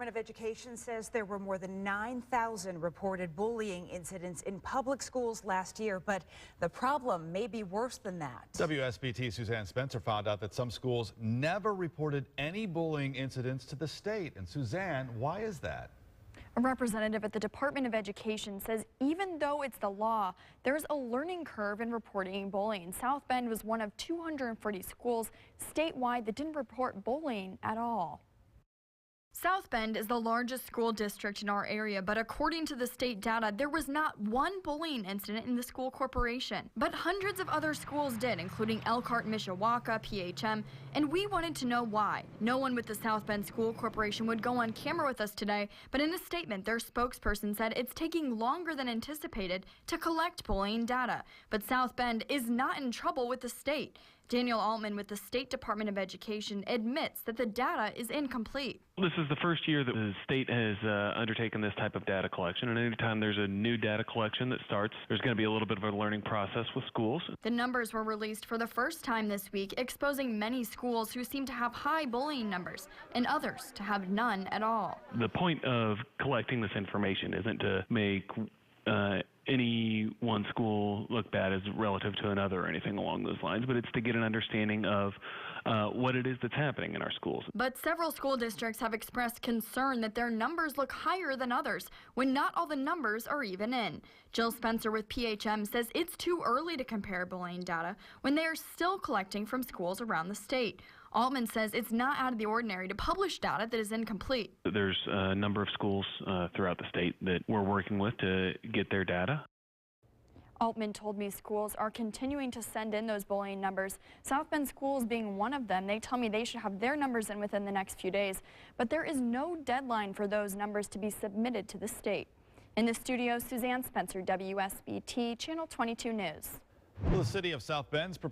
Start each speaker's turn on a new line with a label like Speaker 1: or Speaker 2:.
Speaker 1: Department of Education says there were more than 9,000 reported bullying incidents in public schools last year, but the problem may be worse than that.
Speaker 2: WSBT Suzanne Spencer found out that some schools never reported any bullying incidents to the state. And Suzanne, why is that?
Speaker 3: A representative at the Department of Education says even though it's the law, there's a learning curve in reporting bullying. South Bend was one of 240 schools statewide that didn't report bullying at all. South Bend is the largest school district in our area, but according to the state data, there was not one bullying incident in the school corporation. But hundreds of other schools did, including Elkhart, Mishawaka, PHM, and we wanted to know why. No one with the South Bend School Corporation would go on camera with us today, but in a statement, their spokesperson said it's taking longer than anticipated to collect bullying data. But South Bend is not in trouble with the state. Daniel Altman with the State Department of Education admits that the data is incomplete.
Speaker 4: This is the first year that the state has undertaken this type of data collection, and anytime there's a new data collection that starts, there's going to be a little bit of a learning process with schools.
Speaker 3: The numbers were released for the first time this week, exposing many schools who seem to have high bullying numbers and others to have none at all.
Speaker 4: The point of collecting this information isn't to make any one school look bad as relative to another or anything along those lines, but it's to get an understanding of what it is that's happening in our schools.
Speaker 3: But several school districts have expressed concern that their numbers look higher than others when not all the numbers are even in. Jill Spencer with PHM says it's too early to compare bullying data when they are still collecting from schools around the state. Altman says it's not out of the ordinary to publish data that is incomplete.
Speaker 4: There's a number of schools throughout the state that we're working with to get their data.
Speaker 3: Altman told me schools are continuing to send in those bullying numbers. South Bend schools being one of them. They tell me they should have their numbers in within the next few days. But there is no deadline for those numbers to be submitted to the state. In the studio, Suzanne Spencer, WSBT, Channel 22 News.
Speaker 2: Well, the city of South Bend's